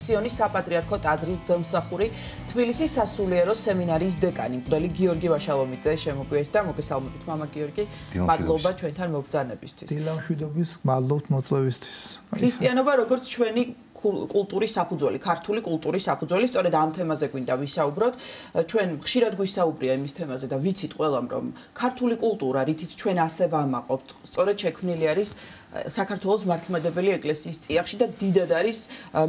სიონის საპატრიარქო ტაძრის გამსახური თბილისის სასულიერო სემინარიის დეკანი მღვდელი გიორგი ვაშალომიძე შემოგვიერთდა. მოგესალმებით მამა გიორგი. მადლობა ჩვენთან მობრძანებისთვის. დილამშვიდობის, მადლობთ მოწვევისთვის. ქრისტიანობა როგორც ჩვენი კულტურის საფუძველი, ქართული კულტურის საფუძველი, სწორედ ამ თემაზე გვინდა ვისაუბროთ. ჩვენ ხშირად გვისაუბრია იმის თემაზე და ვიცით ყველამ, რომ ქართული კულტურა, რითიც ჩვენ ასე ვამაყობთ, სწორედ შექმნილი არის საქართველოს მართლმადიდებელი ეკლესიის წიაღში და დიდად არის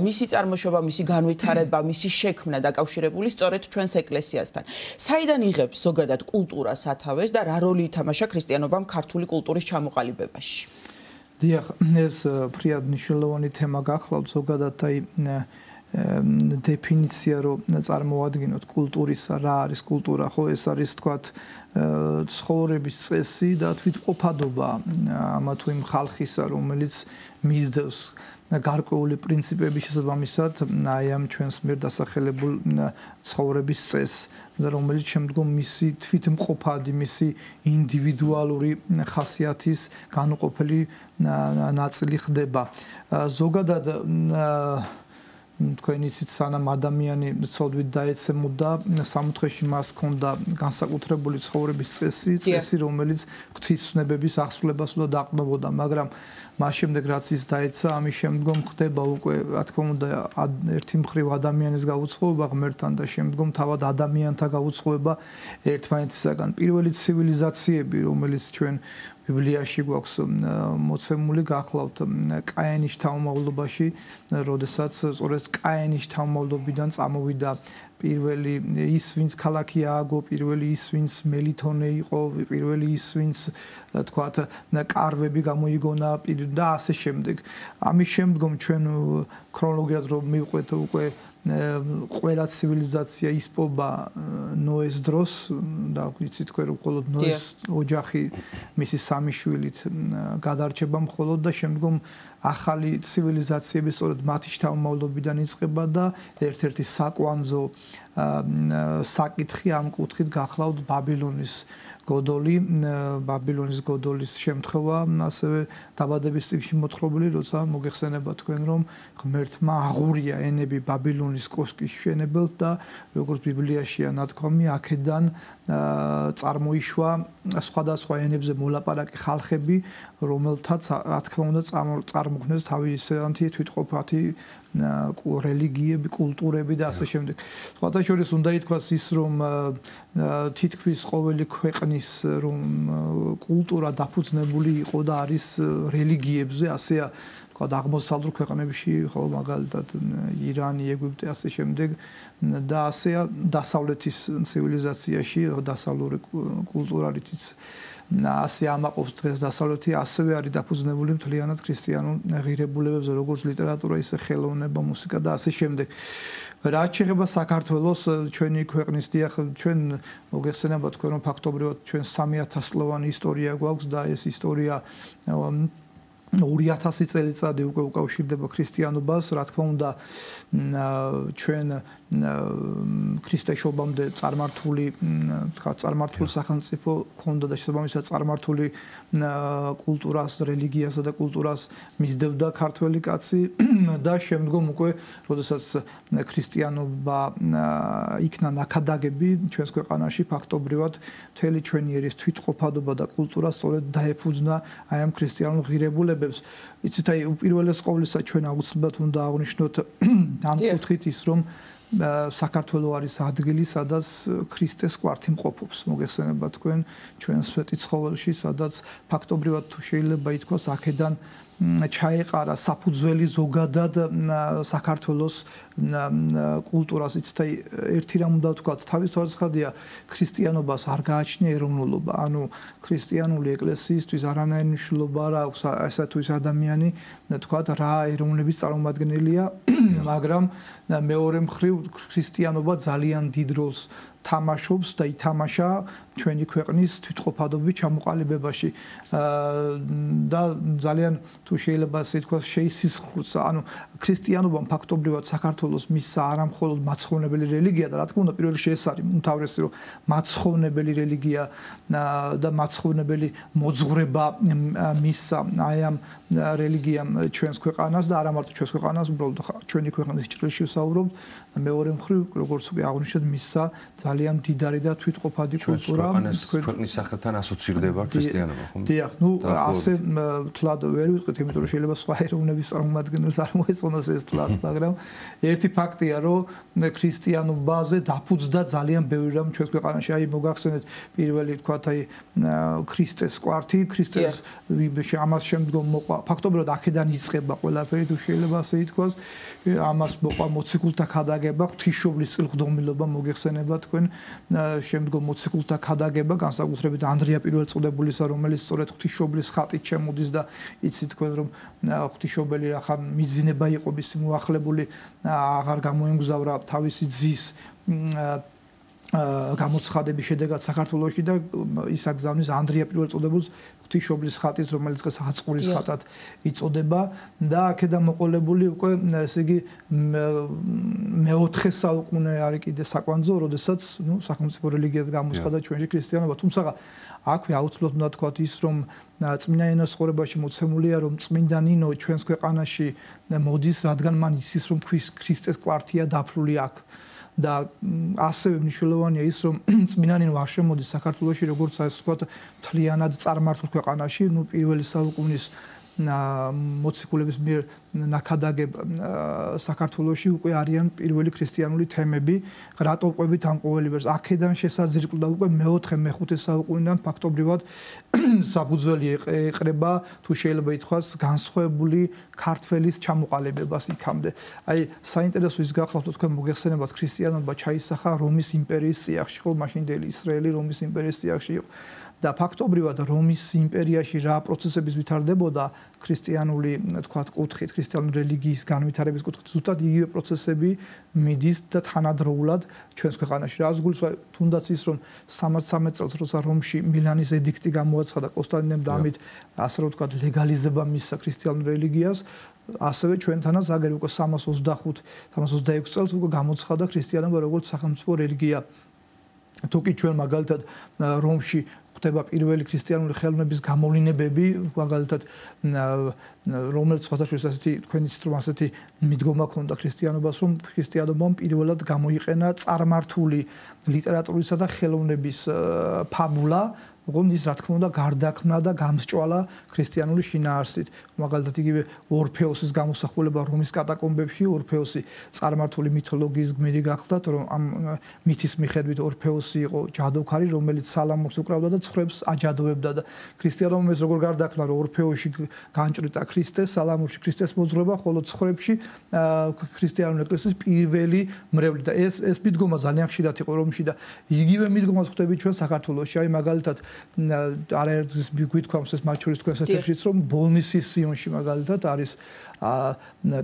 მისი წარმოშობა, მისი განვითარება, მისი შექმნა დაკავშირებული სწორედ ჩვენს ეკლესიასთან. საიდან იღებს ზოგადად კულტურა სათავეს და რა როლი ითამაშა ქრისტიანობამ ქართული კულტურის ჩამოყალიბებაში? დიახ, ეს ფრიად მნიშვნელოვანი თემა გახლავთ ზოგადად აი დეფინიცია რომ წარმოადგინოთ კულტურისა, რა არის კულტურა, ხო ეს არის თქვათ ცხოვრების წესი და თვითმყოფადობა ამა თუ იმ ხალხისა, რომელიც მისდევს გარკვეული პრინციპების შესაბამისად აი ამ ჩვენს მიერ დასახელებულ ცხოვრების წესს, რომელიც შემდგომ მისი თვითმყოფადი, მისი ინდივიდუალური ხასიათის განუყოფელი ნაწილი ხდება. ზოგადად თქვენ იცით სანამ ადამიანი ცოდვით დაეცემოდა სამოთხეში მას ჰქონდა განსაკუთრებული ცხოვრების წესი, რომელიც ღვთისმსვნებების აღსრულებას უნდა დაყრდნობა, მაგრამ მას შემდეგ რაც ის დაეცა, ამის შემდგომ ხდება უკვე, რა თქმა უნდა, ერთი მხრივ ადამიანის გაუწყობა ღმერთთან და შემდგომ თავად ადამიანთა გაუწყობა ერთმანეთისაგან. პირველი ცივილიზაციები, რომელიც ჩვენ ბიბლიაში გვაქვს მოცემული გახლავთ კაენის შთამომავლობაში, როდესაც სწორედ კაენის შთამომავლობიდან წამოვიდა პირველი ის, ვინც ქალაქი ააგო, პირველი ის, ვინც მელითონე იყო, პირველი ის, ვინც თქვათ კარვები გამოიგონა და ასე შემდეგ. ამის შემდგომ ჩვენ ქრონოლოგიად რომ მივყვეთ უკვე ყველა ცივილიზაცია ისპობა ნოეს დროს და ვიცით თქვენ რომ მხოლოდ ნოეს ოჯახი მისი სამი შვილით გადარჩება მხოლოდ და შემდგომ ახალი ცივილიზაციები სწორედ მათი შთამომავლობიდან იწყება და ერთ-ერთი საკვანძო საკითხი ამ კუთხით გახლავთ ბაბილონის გოდოლის შემთხვევა, ასევე დაბადების წიგნში მოთხრობილი, როცა მოგეხსენება თქვენ რომ ღმერთმა აღურია ენები ბაბილონის კოშკის მშენებელს და როგორც ბიბლიაშია ნათქვამი, აქედან წარმოიშვა სხვადასხვა ენებზე მოლაპარაკე ხალხები, რომელთაც რა თქმა უნდა წარმოქმნეს თავისუფალი თვითმყოფადი რელიგიები, კულტურები და ასე შემდეგ. სხვათა შორის უნდა ითქვას ის, რომ თითქმის ყოველი ქვეყნის რომ კულტურა დაფუძნებული იყო და არის რელიგიებზე, ასეა თქვა აღმოსავლურ ქვეყნებში, ხო მაგალითად ირანი, ეგვიპტე, ასე შემდეგ და ასეა დასავლეთის ცივილიზაციაში, დასავლური კულტურა რითიც ასე ამაყობს დღეს დასავლეთი, ასევე არის დაფუძნებული მთლიანად ქრისტიანულ ღირებულებებზე, როგორც ლიტერატურა, ისე ხელოვნება, მუსიკა და ასე შემდეგ. რაც შეეხება საქართველოს, ჩვენი ქვეყნის დიახ, ჩვენ მოგეხსენება თქვენ რომ ფაქტობრივად ჩვენ 3000 წლოვანი ისტორია გვაქვს და ეს ისტორია 2000 წელიწადი უკვე უკავშირდება ქრისტიანობას, რა თქმა უნდა, ჩვენ ქრისტეშობამდე წარმართული სახელმწიფო ქონდა და შესაბამისად წარმართული კულტურას, რელიგიასა და კულტურას მისდევდა ქართველი კაცი და შემდგომ უკვე, როდესაც ქრისტიანობა იქნა ნაქადაგები ჩვენს ქვეყანაში, ფაქტობრივად მთელი ჩვენი ერის თვითმყოფადობა და კულტურა სწორედ დაეფუძნა აი ამ ქრისტიანულ ღირებულებებს. იცით, აი უპირველეს ყოვლისა ჩვენ აუცილებლად უნდა აღვნიშნოთ ამ კუთხით ის, რომ საქართველო არის ადგილი, სადაც ქრისტეს კვართი მყოფობს. მოგეხსენება თქვენ ჩვენ სვეტი ცხოველში, სადაც ფაქტობრივად თუ შეიძლება ითქვას, აქედან ჩაეყარა საფუძველი ზოგადად საქართველოს კულტურას. იცით, აი ერთი რამ უნდა ვთქვათ, თავის თვალსაჩინოა ქრისტიანობას არ გააჩნია ეროვნულობა. ანუ ქრისტიანული ეკლესიისთვის არანაირი მნიშვნელობა არ აქვს ესა თუ ის ადამიანი, თქვათ, რა ეროვნების წარმომადგენელია, მაგრამ მეორე მხრივ ქრისტიანობა ძალიან დიდ როლს თამაშობს და ითამაშა ჩვენი ქვეყნის თვითყოფადობის ჩამოყალიბებაში და ძალიან თუ შეიძლება ასე თქვა შეისისხლოს ანუ ქრისტიანობამ ფაქტობრივად საქართველოს მისცა არა მხოლოდ მაცხოვნებელი რელიგია და რა თქმა უნდა პირველ რიგში ეს არის უმთავრესი რომ მაცხოვნებელი რელიგია და მაცხოვნებელი მოძღვრება მისცა აი ამ რელიგიამ ჩვენს ქვეყანას და არა მარტო ჩვენს ქვეყანას უბრალოდ ჩვენი ქვეყნის ჭრილში ვსაუბრობთ მეორე მხრივ როგორც უკვე აღნიშნეთ მისცა ძალიან მდიდარი და თვითყოფადი კულტურა ქვეყნის სახელთან ასოცირდება ქრისტიანობა ხომ? დიახ, ნუ ასე თლად ვერ ვიტყვით, იმიტომ რომ შეიძლება სხვა ეროვნების წარმომადგენლებს არ მოეწონოს ეს თლად, მაგრამ ერთი ფაქტია, რომ ქრისტიანობაზე დაფუძნდა ძალიან ბევრი რამ ჩვენს ქვეყანაში. აი მოგახსენეთ პირველი თქვათ აი ქრისტეს კვართი, ქრისტეს ამას შემდგომ მოყვა. ფაქტობრივად აქედან იწყება ყველაფერი, თუ შეიძლება ასე ითქვას. ამას მოყვა მოციქულთა ქადაგება, ღვთისმშობლის წილხდომილობა მოგეხსენება თქვენ, შემდგომ მოციქულთა ქადაგება, განსაკუთრებით ანდრია პირველწოდებულისა, რომელიც სწორედ ღვთისმშობლის ხატით შემოდის და იცით თქვენ რომ ღვთისმშობელი რახა მიძინება იყო მისი მოახლებული, აღარ გამოემგზავრა თავისი ძის გამოცხადების შედეგად საქართველოში და ის აგზავნის ანდრია პირველწოდებულს ღვთისმშობლის ხატის, რომელიც დღეს აწყურის ხატად იწოდება და აქედან მოყოლებული უკვე ესე იგი მე-4 საუკუნე არის კიდე საკვანძო, როდესაც ნუ სახელმწიფო რელიგიად გამოცხადდა ჩვენში ქრისტიანობა, თუმცა აქვე აუცილებლად უნდა თქვათ ის რომ წმინდა ნინოს ცხოვრებაში მოცემულია რომ წმინდა ნინო ჩვენს ქვეყანაში მოდის, რადგან მან იცის რომ ქრისტეს კვართია დაფლული აქ. და ასევე მნიშვნელოვანია ის რომ წმინდა ნინო არ შემოდის საქართველოში როგორც ასე ვთქვათ მთლიანად წარმართულ ქვეყანაში, ნუ პირველი საუკუნის მოციქულების მიერ ნაკადაგება საქართველოში უკვე არიან პირველი ქრისტიანული თემები, რატო ყვებით ამ ყოველივეს. აქედან შესაძირკვლა უკვე მე-4, მე-5 საუკუნიდან ფაქტობრივად საფუძველი ეყრება, თუ შეიძლება ითქვას, განსხვავებული ქართველის ჩამოყალიბებას იქამდე. აი, საინტერესო ის გახლავთ თქვენ მოგეხსენებათ, ქრისტიანობა ჩაისახა რომის იმპერიის წიაღში, ხო, მაშინდელი ისრაელი რომის იმპერიის წიაღში იყო. და ფაქტობრივად რომის იმპერიაში რა პროცესების ვითარდებოდა ქრისტიანული, თქვათ, კუთხით, ქრისტიანული რელიგიის განვითარების კუთხით, ზუსტად იგივე პროცესები მიდის და თანადროულად ჩვენს ქვეყანაში. რას გულისხმობ, თუნდაც ის რომ 313 წელს როცა რომში მილანის ედიქტი გამოაცხადა კონსტანტინემ და ამით ასე რომ ვთქვათ ლეგალიზება მისცა ქრისტიანულ რელიგიას, ასევე ჩვენთანაც აგერ უკვე 326 წელს უკვე გამოცხადა ქრისტიანობა როგორც სახელმწიფო რელიგია. თუკი ჩვენ მაგალითად რომში ხდება პირველი ქრისტიანული ხელოვნების გამოვლინებები, მაგალითად რომელიც სხვადასხვა ასეთი თქვენიც რომ ასეთი მიდგომა ქონდა ქრისტიანობას, რომ ქრისტიანობამ პირველად გამოიყენა წარმართული ლიტერატურისა და ხელოვნების ფაბულა, ოღონდ ის რა თქმა უნდა გარდაქმნა და გამსჭვალა ქრისტიანული შინაარსით. მაგალითად იგივე ორფეოსის გამოსახულება რომის კატაკომბებში, ორფეოსი წარმართული მითოლოგიის გმირი გახლდათ, რომ ამ მითის მიხედვით ორფეოსი იყო ჯადოქარი, რომელიც სალამურს უკრავდა და ცხვრებს აჯადოებდა და ქრისტიანობამ ეს როგორ გარდაქმნა, რომ ორფეოში განჭრიტა ქრისტეს, სალამურში ქრისტეს მოძღვრება, ხოლო ცხვრებში ქრისტიანული ეკლესიის პირველი მრევლი და ეს მიდგომა ძალიან ხშირად იყო რომში და იგივე მიდგომას ხვდებით ჩვენ საქართველოში. აი მაგალითად არაერთის გვითქვამს ეს მათ შორის თქვენს ეთერშიც რომ ბოლნისის სიონში მაგალითად არის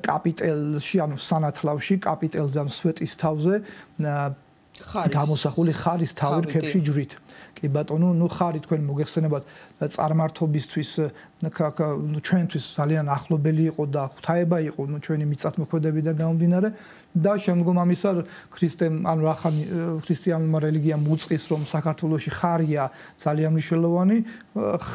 კაპიტელში, ანუ სანათლავში, კაპიტელზე ან სვეტის თავზე გამოსახული ხარის თავი რქებში ჯვრით. კი ბატონო, ნუ ხარი თქვენ მოგეხსენებათ წარმართობისთვის, ჩვენთვის ძალიან ახლობელი იყო და ღვთაება იყო, ჩვენი მიწათმოქმედებიდან გამომდინარე და შემდგომ ამისა ქრისტემ ან რახან ქრისტიანულმა რელიგიამ უწყის რომ საქართველოში ხარია ძალიან მნიშვნელოვანი,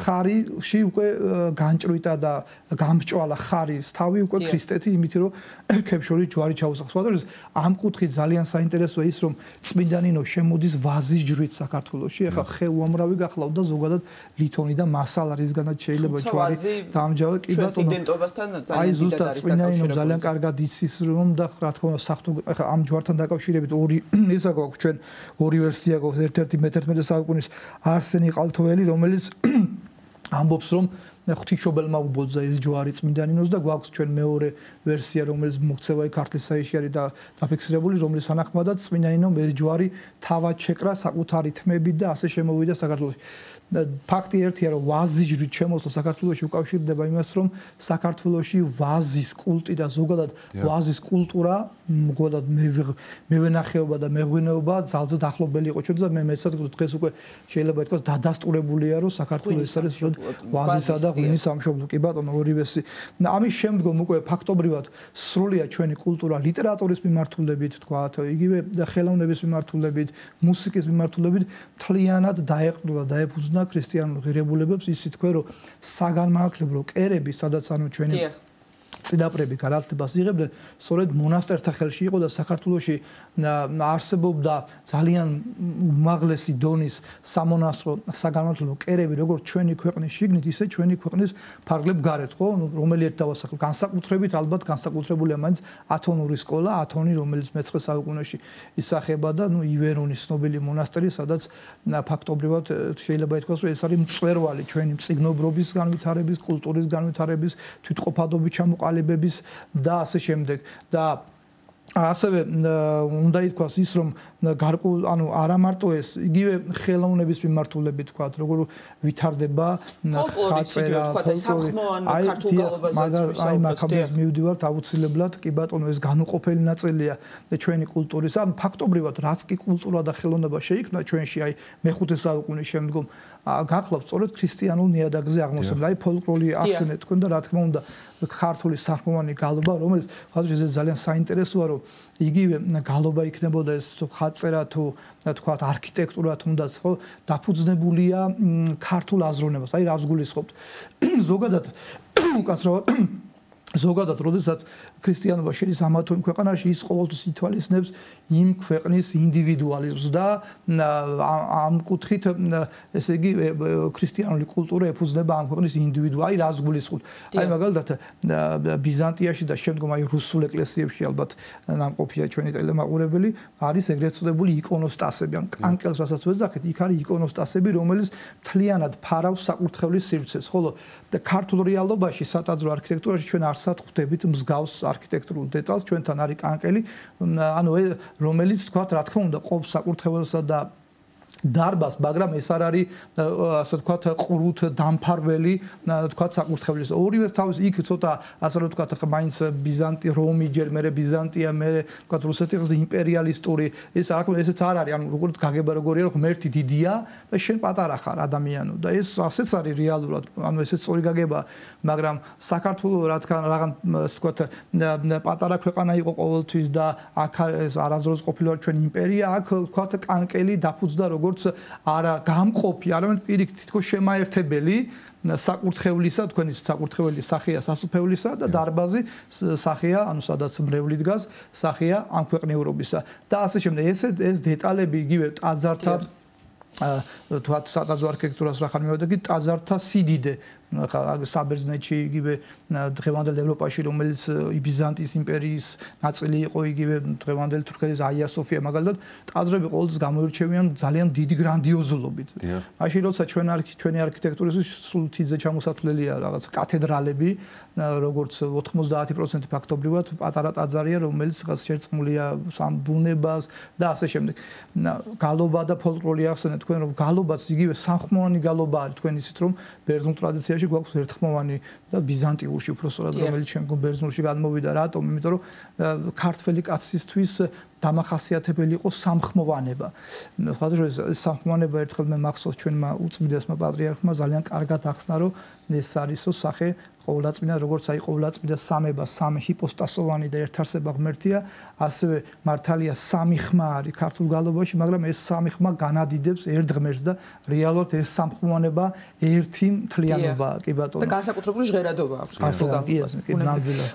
ხარიში უკვე განჭრიტა და გამსჭვალა ხარის თავი უკვე ქრისტეთი, იმით რომ რქებს შორის ჯვარი ჩაუსახს. სხვადასხვა ამ კუთხით ძალიან საინტერესოა ის რომ წმინდა ნინო შემოდის ვაზის ჯვრით საქართველოში, ახლა ხე უამრავი გახლავთ და ზოგადად ლითონი და მასალა რისგანაც შეიძლება ჯვარი დამჯავე კი ბატონო. ჩვენს იდენტობასთან ძალიან აი ზუსტად წმინდა ნინო ძალიან კარგად იცის რომ და რა თქმა უნდა ახლა ამ ჯვართან დაკავშირებით ორი ისა გვაქვს ჩვენ ორი ვერსია გვაქვს ერთ-ერთი მე-11 საუკუნის არსენი ყალთოელი რომელიც ამბობს რომ ღვთისმშობელმა უბოძა ეს ჯვარი წმინდა ნინოს და გვაქვს ჩვენ მეორე ვერსია რომელიც მოქცევა ქართლის საეში არის და დაფიქსირებული რომლის თანახმადაც წმინდა ნინომ ეს ჯვარი თავად შეკრა საკუთარი თმებით და ასე შემოვიდა საქართველოში ფაქტი ერთია, რომ ვაზიჯრით შემოსვლა საქართველოში უკავშირდება იმას, რომ საქართველოში ვაზის კულტი და ზოგადად ვაზის კულტურა, ზოგადად მევენახეობა და მეღვინეობა ძალზედ ახლობელი იყო ჩვენთან და მე მეცად დღეს უკვე შეიძლება ითქვას დადასტურებულია, რომ საქართველოს არის ვაზისა და ღვინის სამშობლო. კი ბატონო, ორივესი. ამის შემდგომ უკვე ფაქტობრივად სრულიად ჩვენი კულტურა ლიტერატურის მიმართულებით, თქვათ, იგივე ხელოვნების მიმართულებით, მუსიკის მიმართულებით მთლიანად დაეყრდნობა, დაეფუძნა ქრისტიანულ ღირებულებებს, ისე თქვენ, რომ საგანმანათლებლო კერები, სადაც ანუ ჩვენი წინაპრები განათლებას იღებდნენ, სწორედ მონასტერთა ხელში იყო და საქართველოში არსებობდა ძალიან უმაღლესი დონის სამონასტრო საგანმანათლებლო კერები, როგორც ჩვენი ქვეყნის შიგნით, ისე ჩვენი ქვეყნის ფარგლებ გარეთ, ხო? რომელიც დავასახელებ, განსაკუთრებით ალბათ განსაკუთრებულია მაინც ათონური სკოლა, ათონი, რომელიც მე-19 საუკუნეში ისახება და ივერონის ცნობილი მონასტერი, სადაც ფაქტობრივად შეიძლება ითქვას, რომ ეს არის მწვერვალი ჩვენი მწიგნობრობის განვითარების, კულტურის განვითარების, თვითყოფადობის ჩამოყალიბების და ასე შემდეგ და ასევე უნდა ითქვას ის, რომ გარკვეულ ანუ არა მარტო ეს, იგივე ხელოვნების მიმართულებით თქვათ, როგორ ვითარდება ხაწერა, ქართულ გალობაზეც აი მაგას მივდივართ აუცილებლად, კი ბატონო, ეს განუყოფელი ნაწილია ჩვენი კულტურის. ანუ ფაქტობრივად რაც კი კულტურა და ხელოვნება შეიქმნა ჩვენში, აი მე-5 საუკუნის შემდგომ გახლავთ სწორედ ქრისტიანულ ნიადაგზე აღმოსავლეთ. აი ფოლკლორი ახსენეთ თქვენ და რა თქმა უნდა ქართული სახმოვანი გალობა, რომელიც ხალხს ძალიან საინტერესოა, რომ იგივე გალობა იქნებოდა ეს ხაწერა თუ თქვათ არქიტექტურა თუნდაც, ხო, დაფუძნებულია ქართულ აზროვნებას. აი რას გულისხმობთ? ზოგადად, როდესაც ქრისტიანობა შედის ამა თუ იმ ქვეყანაში, ის ყოველთვის ითვალისწინებს იმ ქვეყნის ინდივიდუალიზმს და ამ კუთხით ესე იგი ქრისტიანული კულტურა ეფუძნება ამ ქვეყნის ინდივიდუალიზმს. აი რას გულისხმობთ? აი მაგალითად ბიზანტიაში და შემდგომ აი რუსულ ეკლესიებში ალბათ ნამყოფია ჩვენი ტელემაყურებელი, არის ეგრეთ წოდებული იკონოსტასები. ან კანკელს რასაც ვეძახით, იქ არის იკონოსტასები, რომელიც მთლიანად ფარავს საკურთხევლის სივრცეს, ხოლო ქართულ რეალობაში სატაძრო არქიტექტურაში ჩვენ არსად ხვდებით მსგავს არქიტექტურულ დეტალს, ჩვენთან არის კანკელი, ანუ რომელიც თქვათ, რა თქმა უნდა, ყოფს საკურთხეველსა და დარბას, მაგრამ ეს არ არის ასე ვთქვათ ყრუთ დამფარველი ვთქვათ საკურთხევლის. ორივეს თავის იქ ცოტა ასე რომ ვთქვათ მაინც ბიზანტი, რომი, ჯერ მერე ბიზანტია, მერე ვთქვათ რუსეთის იმპერიალისტური, ეს არ ესეც არ არის, ანუ როგორც გაგება როგორია, რომ ღმერთი დიდია და შენ პატარა ხარ ადამიანო და ეს ასეც არის რეალურად, ანუ ესეც სწორი გაგება, მაგრამ საქართველოს რა თქმა უნდა რაღაც ვთქვათ პატარა ქვეყანა იყო ყოველთვის და აქ არასდროს ყოფილა ჩვენი იმპერია, აქ ვთქვათ კანკელი დაფუძნდა როგორც არა გამყოფი, არამედ პირიქით თითქოს შემაერთებელი საკურთხევლისა, თქვენი საკურთხეველი სახეა სასუფევლისა და დარბაზი სახეა, ანუ სადაც მრევლი დგას, სახეა ამ ქვეყნიურობისა. და ასე შემდეგ. ეს დეტალები იგივე ტაძართა თქვათ სატაძრო არქიტექტურას რახან მივადგეთ, ტაძართა სიდიდე საბერძნეთში, იგივე დღევანდელ ევროპაში, რომელიც ბიზანტიის იმპერიის ნაწილი იყო, იგივე დღევანდელი თურქეთის აია სოფია, მაგალითად, ტაძრები ყოველთვის გამოირჩევიან ძალიან დიდი გრანდიოზულობით. მაშინ როცა ჩვენი არქიტექტურისთვის სულ თიძე ჩამოსათვლელია რაღაც კათედრალები, როგორც 90% ფაქტობრივად პატარა ტაძარია, რომელიც რაღაც შერწყმულია სამ ბუნებას და ასე შემდეგ. გალობა და ფოლკლორი ახსენეთ თქვენ, რომ გალობაც იგივე სამხმოვანი გალობა არის, თქვენ იცით, რომ ბერძნულ ტრადიციაში გვაქვს ერთხმოვანი და ბიზანტიურში უბრალოდ რომელიც შემდგომ ბერძნულში გადმოვიდა, რატომ? იმიტომ რომ ქართველი კაცისთვის დამახასიათებელი იყო სამხმოვანება. ხალხს სამხმოვანება ერთხელ მე მახსოვს ჩვენმა უწმიდესმა პატრიარქმა ძალიან კარგად ახსნა, რომ ეს არისო სახე ყოვლადწმიდა, როგორც აი ყოვლადწმიდა სამება, სამი ჰიპოსტასოვანი და ერთარსება ღმერთია, ასევე მართალია სამი ხმა არის ქართულ გალობაში, მაგრამ ეს სამი ხმა განადიდებს ერთ ღმერთს და რეალურად ეს სამხმოვანება ერთი მთლიანობაა, კი ბატონო. და განსაკუთრებული ჟღერადობა აქვს ქართულ გალობას.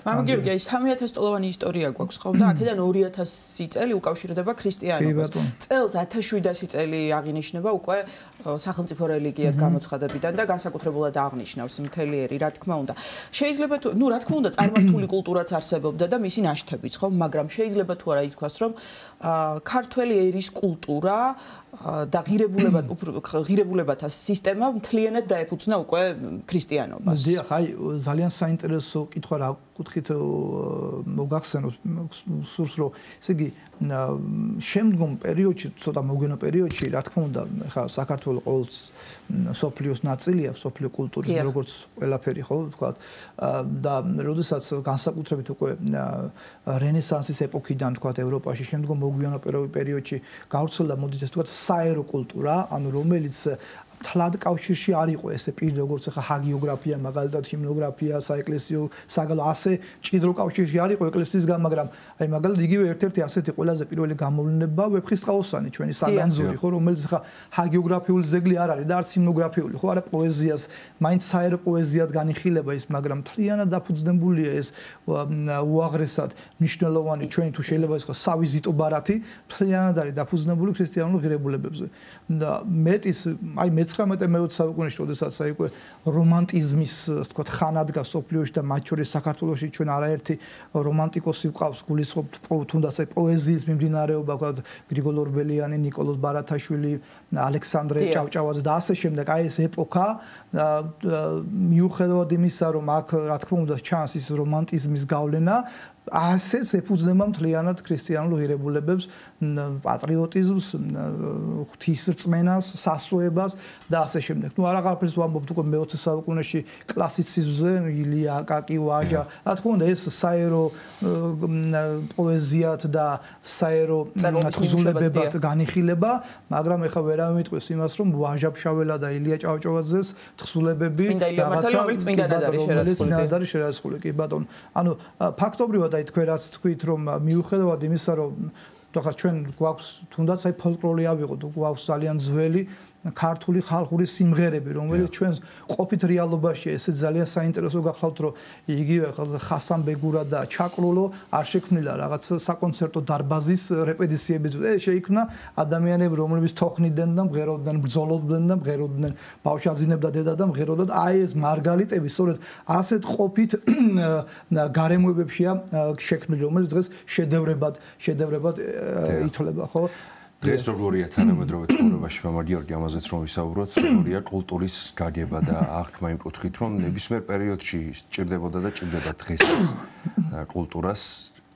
მაგრამ გიორგი, აი 3000 წლოვანი ისტორია გვაქვს, ხო? და აქედან 2000 წელი უკავშირდება ქრისტიანობას. წელს 1700 წელი აღინიშნება უკვე სახელმწიფო რელიგიად გამოცხადებიდან და განსაკუთრებულად აღნიშნავს მთელი ერი, რა თქმა უნდა. შეიძლება თუ რა თქმა უნდა წარმართული კულტურაც არსებობდა და მისი ნაშთებიც ხო, მაგრამ შეიძლება თუ არა ითქვას რომ ქართველი ერის კულტურა და ღირებულებათა სისტემა მთლიანად დაეფუძნა უკვე ქრისტიანობას. დიახ, აი ძალიან საინტერესო კითხვა რა კუთხით მოგახსენოს სურს რომ ესე იგი შემდგომ პერიოდში ცოტა მოგვიანო პერიოდში რა თქმა უნდა ხა საქართველოს ყოველს სოფლიოს ნაწილია სოფლიო კულტურის როგორც ყველაფერი ხო ვთქვათ და როდესაც განსაკუთრებით უკვე რენესანსის ეპოქიდან ვთქვათ ევროპაში შემდგომ მოგვიანო პერიოდში გავრცელდა მოდით ეს ვთქვათ საერო კულტურა ანუ რომელიც თლად კავშირში არ იყო ესე პირ როგორც ხა ჰაგიოგრაფია მაგალითად ჰიმნოგრაფია საეკლესიო საგალო ასე ჭიდრო კავშირში არ იყო ეკლესიისგან მაგრამ აი მაგალითად იგივე ერთ-ერთი ასეთი ყველაზე პირველი გამოვლენა ვეფხისტყაოსანი ჩვენი საგანძური ხო რომელიც ხა ჰაგიოგრაფიული ზეგლი არ არის და არც ჰიმნოგრაფიული ხო არა პოეზიას მაინც საერო პოეზიად განიხილება ის მაგრამ მთლიანად დაფუძნებულია ეს უაღრესად მნიშვნელოვანი ჩვენი თუ შეიძლება ის ხო სავიზიტო ბარათი მთლიანად არის დაფუძნებული ქრისტიანულ ღირებულებებზე და მეტის აი 19-20 საუკუნეში, როდესაც აი უკვე რომანტიზმის, ასე ვთქვათ, ხანადგა სოფლიოში და მათ შორის საქართველოში ჩვენ არაერთი რომანტიკოსი ვყავს, გულისხმობთ თუნდაც აი პოეზიის მიმდინარეობა, ვთქვათ, გრიგოლ ორბელიანი, ნიკოლოზ ბარათაშვილი, ალექსანდრე ჭავჭავაძე და ასე შემდეგ, აი ეს ეპოქა მიუხედავად იმისა, რომ აქ რა თქმა უნდა ჩანს ის რომანტიზმის გავლენა ასეც ეფუძნება მთლიანად ქრისტიანულ ღირებულებებს, პატრიოტიზმს, ღვთისრწმენას, სასწოებას და ასე შემდეგ. ნუ არაფერს ვამბობთ უკვე მე-20 საუკუნეში კლასიციზმზე, ილია აკაკი, ვაჟა. რა თქმა უნდა, ეს საერო პოეზიათ და საერო თხზულებებად განიხილება, მაგრამ ეხლა ვერავინ მიტყვის იმას, რომ ვაჟა-ფშაველა და ილია ჭავჭავაძეს თხზულებები რომელიც წმინდანად არის შერაცხული. კი ბატონო. ანუ ფაქტობრივად აი თქვენ რაც თქვით რომ მიუხედავად იმისა რომ ხა ჩვენ გვაქვს თუნდაც აი ფოლკლორი ავიღოთ გვაქვს ძალიან ძველი ქართული ხალხური სიმღერები რომელიც ჩვენს ყოფით რეალობაში ესე ძალიან საინტერესო გახლავთ რომ იგივე ხასან ბეგურა და ჩაკრულო არ შექმნილა რაღაც საკონცერტო დარბაზის რეპეტიციები შეიქმნა ადამიანები რომლებიც თოხნიდნენ და მღეროდნენ ბრძოლობდნენ და მღეროდნენ ბავშვაზინებდა დედა და მღეროდა აი ეს მარგალიტები სწორედ ასეთ ყოფით გარემოებებშია შექმნილი რომელიც დღეს შედევრებად ითვლება ხო დღეს როგორია თანამედროვე ცხოვრებაში მამარ გიორგი ამაზეც რომ ვისაუბროთ როგორია კულტურის გაგება და აღქმა იმ კუთხით რომ ნებისმიერ პერიოდში სჭირდებოდა და ჭირდება დღესაც კულტურას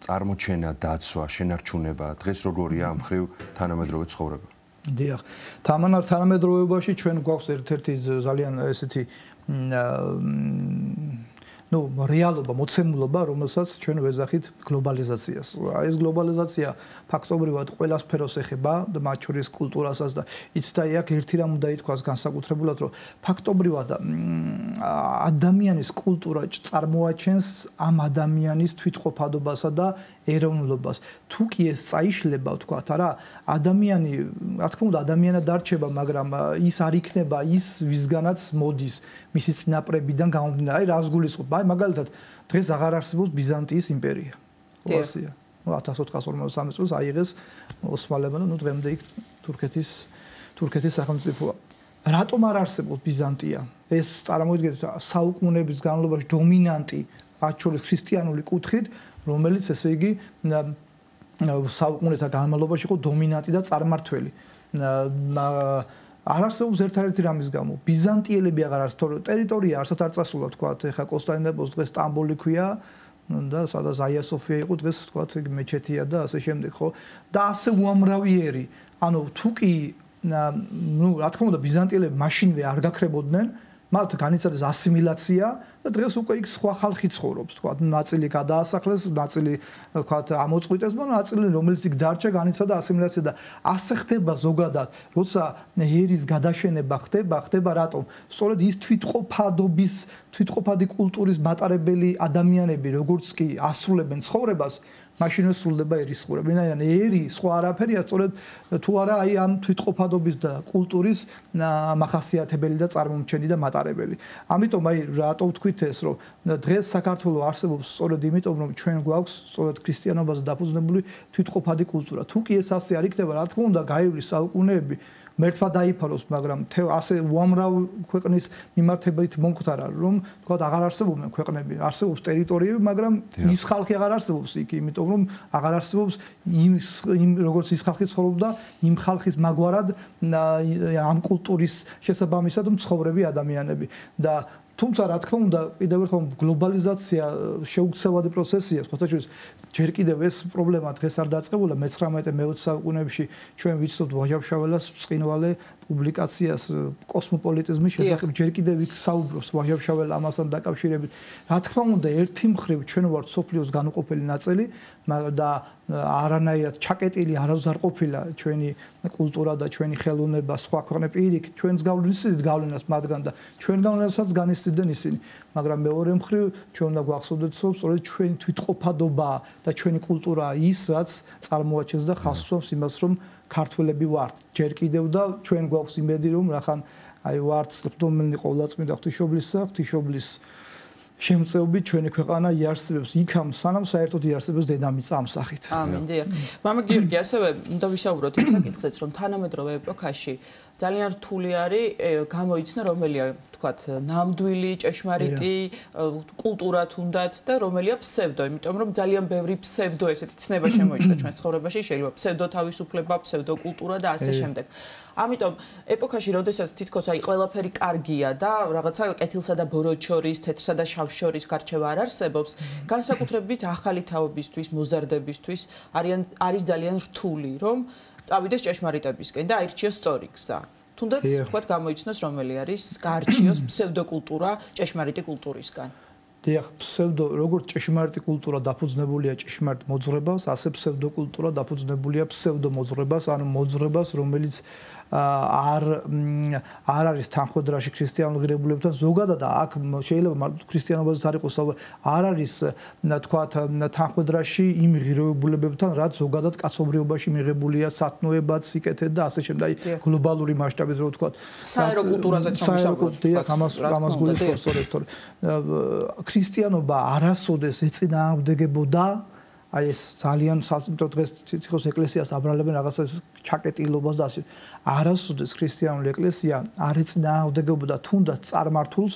წარმოჩენა დაცვა შენარჩუნება დღეს როგორია ამ ხრივ თანამედროვე ცხოვრება დიახ თანამედროვეობაში ჩვენ გვაქვს ერთ-ერთი ძალიან ესეთი ну რეალობა მოცემულობა რომელსაც ჩვენ ვეძახით გლობალიზაციას. ეს გლობალიზაცია ფაქტობრივად ყველა სფეროს ეხება და მათ შორის კულტურასაც და იცით აი აქ ერთი რამ უნდა ითქვას განსაკუთრებულად რომ ფაქტობრივად ადამიანის კულტურა წარმოაჩენს ამ ადამიანის თვითყოფადობასა და ეროვნულობას. თუ კი ეს წაიშლება ვთქვათ არა ადამიანი რა თქმა უნდა ადამიანად დარჩება მაგრამ ის არ იქნება ის ვისგანაც მოდის მისი წინაპრებიდან გამომდინარე აი რას გულისხმობ აი მაგალითად დღეს აღარ არსებობს ბიზანტიის იმპერია. რუსია 1453 წელს აიღეს ოსმალებმა და ნუ დღემდე იქ თურქეთის სახელმწიფოა. რატომ არ არსებობს ბიზანტია? ეს წარმოიდგინეთ საუკუნეების განმავლობაში დომინანტი მათ შორის ქრისტიანული კუთხით რომელიც ესე იგი საუკუნეთა განმავლობაში იყო დომინანტი და წარმართველი. არ არსებობს ერთ-ერთი რამის გამო. ბიზანტიელები აღარ არის, თორე ტერიტორია არსად არ წასულა, თქვათ, ეხა კონსტანტინოპოლს დღეს სტამბოლი ქვია და სადაც აია სოფია იყო დღეს, თქვათ, მეჩეთია და ასე შემდეგ, ხო? და ასე უამრავიერი. ანუ თუ კი ну, რა თქმა უნდა, ბიზანტიელები მაშინვე არ გაქრებოდნენ, მათ განიცადეს ასიმილაცია და დღეს უკვე იქ სხვა ხალხი ცხოვრობს, თქვათ, ნაწილი გადაასახლეს, ნაწილი, თქვათ, ამოწყვიტეს, მაგრამ ნაწილი რომელიც იქ დარჩა, განიცადა ასიმილაცია და ასე ხდება ზოგადად, როცა ერის გადაშენება ხდება რატომ? სწორედ ის თვითყოფადი კულტურის მატარებელი ადამიანები, როგორც კი ასრულებენ ცხოვრებას მაშინვე სრულდება ერის ცხოვრება. ვინაიდან ერი სხვა არაფერია, სწორედ თუ არა აი ამ თვითყოფადობის და კულტურის მახასიათებელი და წარმომჩენი და მატარებელი. ამიტომ აი რატო ვთქვით ეს, რომ დღეს საქართველოს არსებობს სწორედ იმიტომ, რომ ჩვენ გვაქვს სწორედ ქრისტიანობაზე დაფუძნებული თვითყოფადი კულტურა. თუ კი ეს ასე არ იქნება, რა თქმა უნდა, გაივლის საუკუნეები მერთმა დაიფაროს, მაგრამ ასე უამრავ ქვეყნის მიმართებით მომხდარა, რომ თქვა აღარ არსებობენ ქვეყნები, არსებობს ტერიტორიები, მაგრამ ის ხალხი აღარ არსებობს იქ, იმიტომ რომ აღარ არსებობს იმ როგორც ის ხალხი ცხოვრობდა, იმ ხალხის მაგვარად ამ კულტურის შესაბამისად მცხოვრები ადამიანები და თუმცა რა თქმა უნდა კიდევ ერთხელ გლობალიზაცია შეუცვლელი პროცესია, ხოთაშორის ჯერ კიდევ ეს პრობლემა დღეს არ დაწყებულა მე-19-მე-20 საუკუნეებში ჩვენ ვიცნობთ ვაჟა-ფშაველას ბრწყინვალე პუბლიკაციას კოსმოპოლიტიზმის შესახებ ჯერ კიდევ იქ საუბრობს ვაჟა-ფშაველა ამასთან დაკავშირებით. რა თქმა უნდა ერთი მხრივ ჩვენ ვართ სოფლიოს განუყოფელი ნაწილი და არანაირად ჩაკეტილი არ ყოფილა ჩვენი კულტურა და ჩვენი ხელოვნება სხვა ქვეყნები პირიქით ჩვენს გავლენას მათგან და ჩვენ გავლენასაც განიცდიდნენ ისინი, მაგრამ მეორე მხრივ ჩვენ უნდა გვახსოვდეთ რომ სწორედ ჩვენი თვითყოფადობა და ჩვენი კულტურა ის რაც წარმოაჩენს და ხაზს უსვამს იმას რომ ქართველები ვართ ჯერ კიდევ და ჩვენ გვაქვს იმედი რომ რახან აი ვართ სპტომენი ყოვლადწმინდა ღვთისმშობლისა ღვთისმშობლის შემწეობით ჩვენი ქვეყანა იარსებებს იქამ სანამ საერთოდ იარსებებს დედამიწა ამ სახით. ამინ. დიახ. მამა გიორგი, ასევე უნდა ვისაუბროთ იმ საკითხზეც, რომ თანამედროვე ეპოქაში ძალიან რთული არის გამოიცნო რომელია თქვათ ნამდვილი ჭეშმარიტი კულტურა თუნდაც და რომელია ფსევდო, იმიტომ რომ ძალიან ბევრი ფსევდო ესეთი ცნება შემოიჭრა ჩვენს ცხოვრებაში, შეიძლება ფსევდო თავისუფლება, ფსევდო კულტურა და ასე შემდეგ. ამიტომ ეპოქაში, როდესაც თითქოს აი ყველაფერი კარგია და რაღაცა კეთილსა და ბოროტ შორის, თეთრსა და შავ შორის გარჩევა არ არსებობს, განსაკუთრებით ახალი თაობისთვის, მოზარდებისთვის არის ძალიან რთული, რომ წავიდეს ჭეშმარიტებისკენ და აირჩიოს სწორი გზა. თუნდაც თქვათ გამოიცნოს რომელი არის გარჩიოს ფსევდოკულტურა ჭეშმარიტი კულტურისგან. დიახ, ფსევდო როგორც ჭეშმარიტი კულტურა დაფუძნებულია ჭეშმარიტ მოძღვრებას, ასე ფსევდოკულტურა დაფუძნებულია ფსევდომოძღვრებას, ანუ მოძღვრებას, რომელიც არ არის თანხმდრაში ქრისტიანულ ღირებულებებთან ზოგადად აქ შეიძლება მარტო ქრისტიანობაზეც არ იყოს არ არის თქვათ თანხმდრაში იმ ღირებულებებთან რაც ზოგადად კაცობრიობაში მიღებულია სათნოებად, სიკეთედ და ასე შემდეგ. აი გლობალური მასშტაბით რო ვთქვათ საერო კულტურაზეც რომ ვისაუბროთ, ამას გულისხმობს სწორედ ქრისტიანობა არასოდეს ეწინააღმდეგებოდა აი ეს ძალიან საერთოდ დღეს თითქოს ეკლესიას აბრალებენ რაღაცა ჩაკეტილობას და ასე. არასოდეს ქრისტიანული ეკლესია არ ეწინააღმდეგებოდა თუნდაც წარმართულს,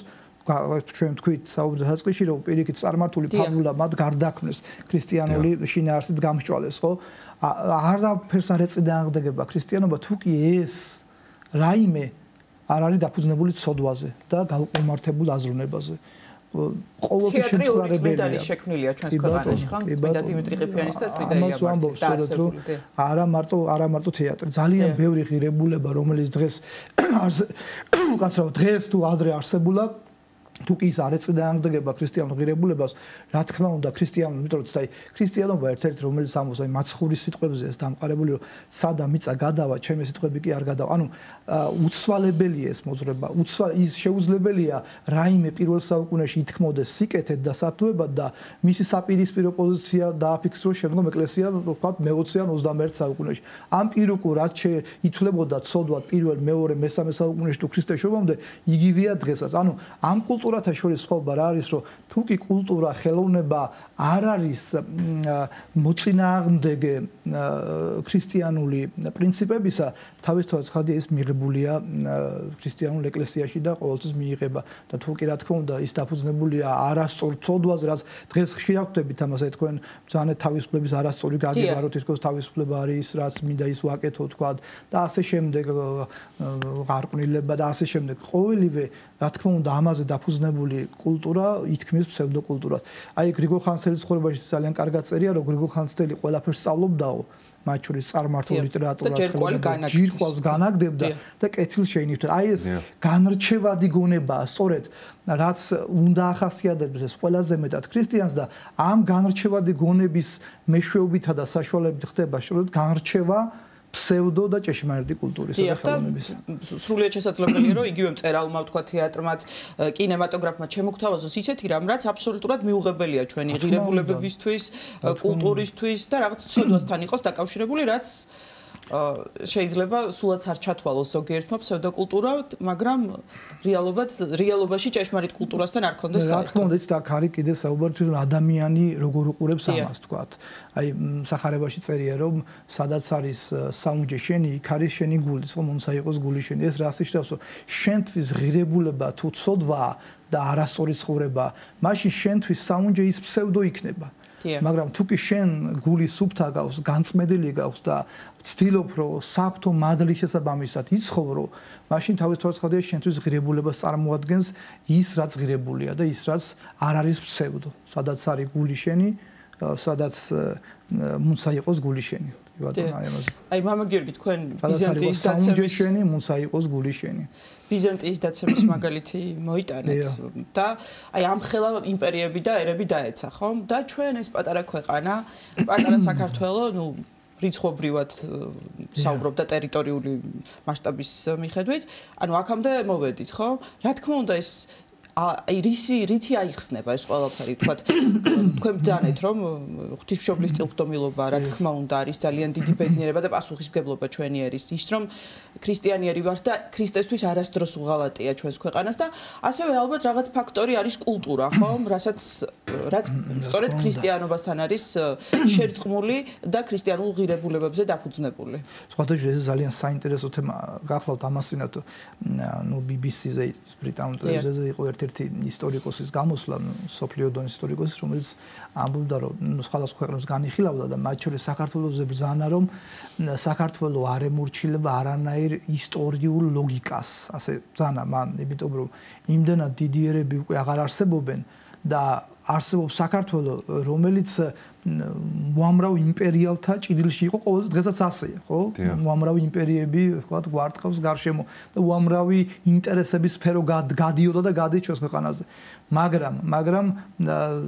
ჩვენ თქვით საუბრობთ საწყისში რომ პირიქით წარმართული ფაბულა მათ გარდაქმნეს ქრისტიანული შინაარსით გამსჭვალეს, ხო? არაფერს არ ეწინააღმდეგება ქრისტიანობა, თუ კი ეს რაიმე არ არის დაფუძნებული ცოდვაზე და გაუკმართებულ აზროვნებაზე. ყოველთვის შემთხვევებია შექმნილია ჩვენს ქვეყანაში, ხო? წმინდა დიმიტრი ყიფიანის და წმინდა ილიამარის დაარსებული. არა მარტო თეატრი, ძალიან ბევრი ღირებულება, რომელიც დღეს დღეს თუ ადრე არსებულა, თუ კი ის არ ეწინააღმდეგება ქრისტიანულ ღირებულებას, რა თქმა უნდა ქრისტიანულ, იმიტომ რომ აი ქრისტიანობა ერთ-ერთი რომელიც ამბობს აი მაცხოვრის სიტყვებზე ეს დამყარებული რომ სადა მიწა გადავა, ჩემი სიტყვები კი არ გადავა. ანუ უცვალებელია ეს მოძღვრება, ის შეუძლებელია რაიმე პირველ საუკუნეში ითქმოდეს სიკეთედ და სათნოებად და მისი საპირისპირო პოზიცია დააფიქსიროს შემდგომ ეკლესია, ვთქვათ მე-20-ან 21 საუკუნეში. ამ პირუკულ რაც ითვლებოდა ცოდვად პირველ, მეორე, მესამე საუკუნეში თუ ქრისტეს შობამდე, იგივეა დღესაც. ანუ ამ კულტურათა შორის სხვაობა რა არის, რომ თუ კი კულტურა, ხელოვნება არ არის მოწინააღმდეგე ქრისტიანული პრინციპებისა, თავისთავად ცხადია ის მიღებულია ქრისტიანულ ეკლესიაში და ყოველთვის მიიღება და თუ კი რა თქმა უნდა ის დაფუძნებულია არასწორ ცოდვაზე, რაც დღეს ხშირად ხვდებით ამას, აი თქვენ ბრძანეთ თავისუფლების არასწორი გაგება, რომ თითქოს თავისუფლება არის, რაც მინდა ის ვაკეთო თქვა და ასე შემდეგ ღარყვნილება და ასე შემდეგ. ყოველივე რა თქმა უნდა ამაზე დაფუძნებული კულტურა ითქმის ფსევდოკულტურას. აი გრიგოლ ხანძთელის ცხოვრებაში ძალიან კარგად წერია, რომ გრიგოლ ხანძთელი ყველაფერს სწავლობდაო, მათ შორის წარმართულ ლიტერატურას, ჯირკვალს განაგდებდა და კეთილს შეინიჭდა. აი ეს განრჩევადი გონებაა, სწორედ რაც უნდა ახასიათებდეს ყველაზე მეტად ქრისტიანს და ამ განრჩევადი გონების მეშვეობითა და საშუალებით ხდება სწორედ განრჩევა ფსევდო და ჭეშმარიტი კულტურისა და ხელოვნების. სრულიად შესაძლებელია, რომ იგივე მწერალმა, თქვა თეატრმაც, კინემატოგრაფმა შემოგთავაზოს ისეთი რამ, რაც აბსოლუტურად მიუღებელია ჩვენი ღირებულებებისთვის, კულტურისთვის და რაღაც ცოდვასთან იყოს დაკავშირებული, რაც შეიძლება სულაც არ ჩათვალოს ზოგიერთმა ფსევდოკულტურა, მაგრამ რეალობაში ჭეშმარიტ კულტურასთან არ ქონდეს საერთო. რა თქმა უნდა, აქ არის კიდე საუბარი თვითონ ადამიანი როგორ უყურებს ამას, თქვათ. აი სახარებაში წერია რომ სადაც არის საუნჯე შენი, იქ არის შენი გული, ხო, მომცა იყოს გული შენი. ეს რას ნიშნავს, რომ შენთვის ღირებულება თუ ცოდვა და არასწორი ცხოვრება, მაშინ შენთვის საუნჯე ის ფსევდო იქნება. მაგრამ თუ კი შენ გული სუფთა გაქვს, განწმენდილი გაქვს და ვცდილობ რომ საქმო მადლის შესაბამისად იცხოვრო, მაშინ თავის თვალსაჩინო შენთვის ღირებულებას წარმოადგენს ის რაც ღირებულია და ის რაც არ არის ფსევდო. სადაც არის გული შენი, სადაც მუნცა იყოს გული შენი. აი მამა გიორგი თქვენ ბიზანტიის დაცემის შენი მუნცა იყოს გული შენი. ბიზანტიის დაცემის მაგალითი მოიტანეთ და აი ამ ხელა იმპერიები და ერები დაეცა, ხო? და ჩვენ ეს პატარა ქვეყანა, პატარა საქართველო, ну რიცხობრივად საუბრობ და ტერიტორიული მასშტაბის მიხედვით, ანუ აქამდე მოვედით, ხო? რა თქმა უნდა ეს აი რითი აიხსნება ეს ყველაფერი, თქვათ თქვენ ბრძანეთ რომ ღვთისმშობლის წილკდომილობა რა თქმა უნდა არის ძალიან დიდი ბედნიერება და პასუხისმგებლობა ჩვენი არის ის რომ ქრისტიანიერი ვართ და ქრისტესთვის არასდროს უღალატია ჩვენს ქვეყანას და ასევე ალბათ რაღაც ფაქტორი არის კულტურა, ხო? რაც სწორედ ქრისტიანობასთან არის შერწყმული და ქრისტიანულ ღირებულებებზე დაფუძნებული. სხვათა შორის ეს ძალიან საინტერესო თემა გახლავთ ამასინათ ნუ BBC-ზე ბრიტანულ ტელევიზიაზე იყო ერთ-ერთი ისტორიკოსის გამოსვლა, სოფლიო დონის ისტორიკოსის, რომელიც ამბობდა, რომ სხვადასხვა ქვეყნებს განიხილავდა და მათ შორის საქართველოზე ბრძანა, რომ საქართველო არ ემორჩილება არანაირ ისტორიულ ლოგიკას. ასე ბრძანა მან, იმიტომ რომ იმდენად დიდი ერები უკვე აღარ არსებობენ და არსებობს საქართველო, რომელიც უამრავ იმპერიალთა ჭიდილში იყო ყოველ დღესაც ასეა, ხო? უამრავი იმპერიები, ვთქვათ, გვარტყავს გარშემო და უამრავი ინტერესების სფერო გადიოდა და გადის ჩვენს ქვეყანაზე. მაგრამ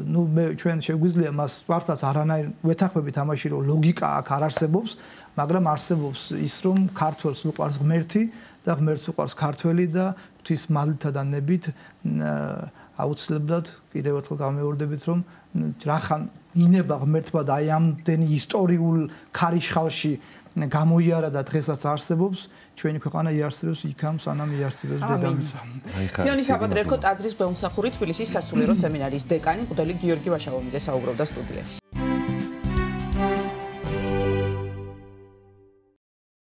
ნუ მე ჩვენ შეგვიძლია მას ვართას არანაირ ვეთანხმებით ამაში, რომ ლოგიკა აქ არ არსებობს, მაგრამ არსებობს ის, რომ ქართველს უყვარს ღმერთი და ღმერთს უყვარს ქართველი და ღვთის მადლითა და ნებით აუცილებლად კიდევ ერთხელ გამეორდებით, რომ რახან ინება ღმერთმა და აი ამდენი ისტორიულ ქარიშხალში გამოიარა და დღესაც არსებობს, ჩვენი ქვეყანა იარსებებს იქამ, სანამ იარსებებს დედამიწა. სიონის საპატრიარქო ტაძრის ბეუმსახური თბილისის სასულიერო სემინარიის დეკანი მღვდელი გიორგი ვაშალომიძე საუბრობდა სტუდიაში.